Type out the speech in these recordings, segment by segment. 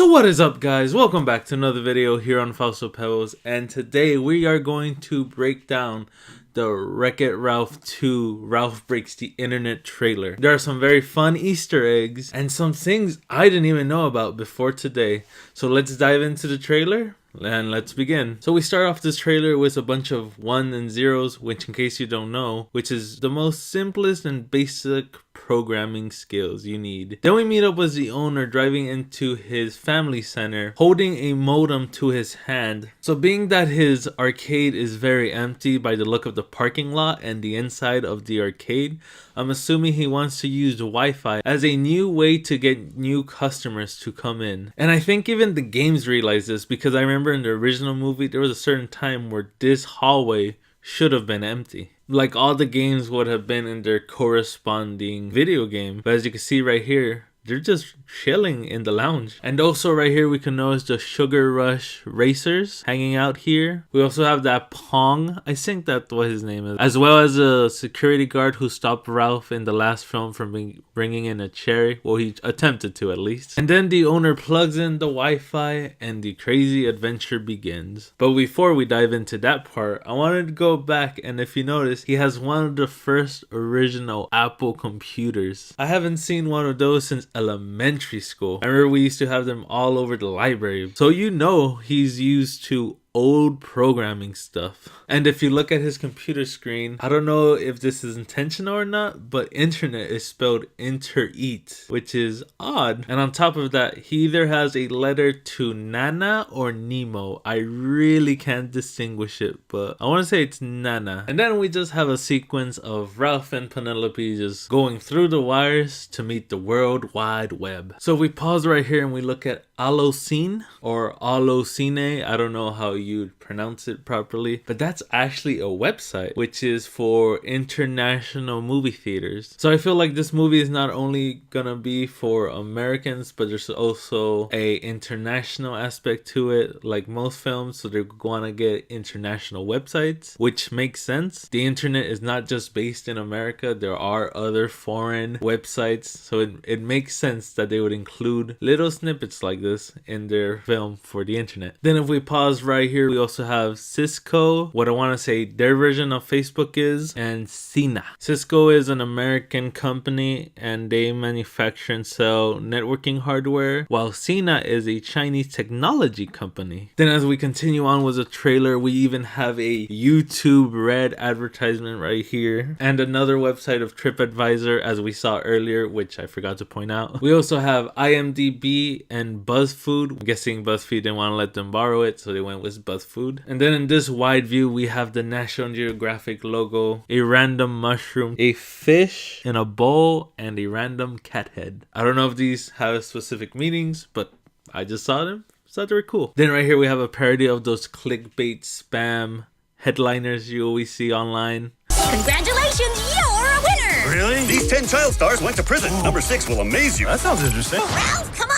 So what is up, guys? Welcome back to another video here on Faustopebles, and today we are going to break down the Wreck-It Ralph 2 Ralph Breaks the Internet trailer. There are some very fun Easter eggs and some things I didn't even know about before today. So let's dive into the trailer and let's begin. So we start off this trailer with a bunch of 1 and 0s, which in case you don't know, which is the most simplest and basic programming skills you need. Then we meet up with the owner driving into his family center holding a modem to his hand. So being that his arcade is very empty by the look of the parking lot and the inside of the arcade, I'm assuming he wants to use Wi-Fi as a new way to get new customers to come in. And I think even the games realize this, because I remember in the original movie there was a certain time where this hallway should have been empty. Like all the games would have been in their corresponding video game. But as you can see right here, they're just chilling in the lounge. And also right here we can notice the Sugar Rush racers hanging out here. We also have that Pong, I think that's what his name is, as well as a security guard who stopped Ralph in the last film from bringing in a cherry. Well, he attempted to at least. And then the owner plugs in the Wi-Fi and the crazy adventure begins. But before we dive into that part, I wanted to go back, and if you notice, he has one of the first original Apple computers. I haven't seen one of those since elementary school. I remember we used to have them all over the library. So you know he's used to old programming stuff. And if you look at his computer screen, I don't know if this is intentional or not, but internet is spelled inter-eat, which is odd. And on top of that, he either has a letter to Nana or Nemo. I really can't distinguish it, but I want to say it's Nana. And then we just have a sequence of Ralph and Penelope just going through the wires to meet the World Wide Web. So we pause right here and we look at Allocine or Allocine. I don't know how you'd pronounce it properly, but that's actually a website which is for international movie theaters. So I feel like this movie is not only gonna be for Americans, but there's also a international aspect to it, like most films. So they're gonna get international websites, which makes sense. The internet is not just based in America, there are other foreign websites, so it makes sense that they would include little snippets like this in their film for the internet. Then if we pause right here, we also have Cisco, what I want to say their version of Facebook is, and Cena. Cisco is an American company and they manufacture and sell networking hardware, while Cena is a Chinese technology company. Then as we continue on with the trailer, we even have a YouTube Red advertisement right here and another website of TripAdvisor, as we saw earlier, which I forgot to point out. We also have IMDb and BuzzFood. I'm guessing BuzzFeed didn't want to let them borrow it, so they went with BuzzFood. And then in this wide view, we have the National Geographic logo, a random mushroom, a fish in a bowl, and a random cat head. I don't know if these have specific meanings, but I just saw them, so they were cool. Then right here we have a parody of those clickbait spam headliners you always see online. Congratulations, you're a winner! Really? These 10 child stars went to prison. Number 6 will amaze you. That sounds interesting. Ralph, come on!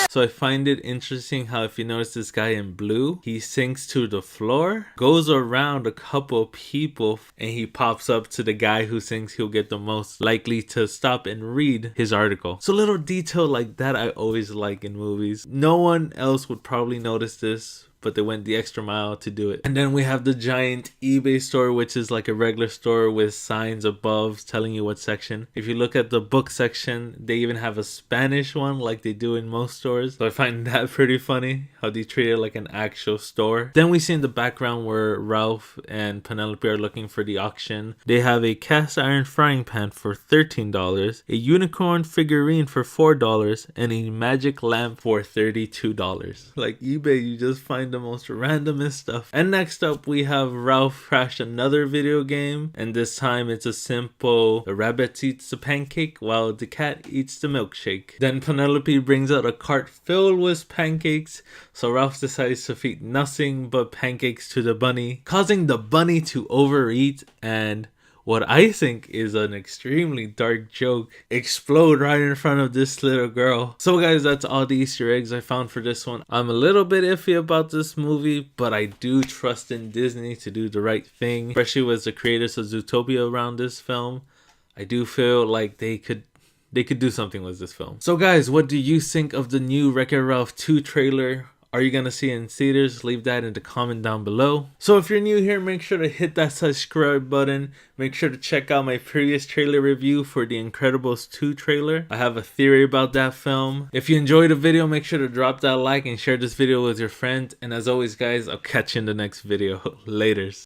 So I find it interesting how if you notice this guy in blue, he sinks to the floor, goes around a couple people, and he pops up to the guy who thinks he'll get the most likely to stop and read his article. So little detail like that I always like in movies. No one else would probably notice this, but they went the extra mile to do it. And then we have the giant eBay store, which is like a regular store with signs above telling you what section. If you look at the book section, they even have a Spanish one like they do in most stores. So I find that pretty funny, how they treat it like an actual store. Then we see in the background where Ralph and Penelope are looking for the auction. They have a cast iron frying pan for $13, a unicorn figurine for $4, and a magic lamp for $32. Like eBay, you just find the most randomest stuff. And next up we have Ralph crash another video game, and this time it's a simple the rabbit eats the pancake while the cat eats the milkshake. Then Penelope brings out a cart filled with pancakes, so Ralph decides to feed nothing but pancakes to the bunny, causing the bunny to overeat and what I think is an extremely dark joke explode right in front of this little girl. So guys, that's all the Easter eggs I found for this one. I'm a little bit iffy about this movie, but I do trust in Disney to do the right thing, especially with the creators of Zootopia around this film. I do feel like they could they could do something with this film. So guys, what do you think of the new Wreck-It Ralph 2 trailer? Are you gonna see it in theaters? Leave that in the comment down below. So if you're new here, make sure to hit that subscribe button. Make sure to check out my previous trailer review for The Incredibles 2 trailer. I have a theory about that film. If you enjoyed the video, make sure to drop that like and share this video with your friends. And as always guys, I'll catch you in the next video. Laters.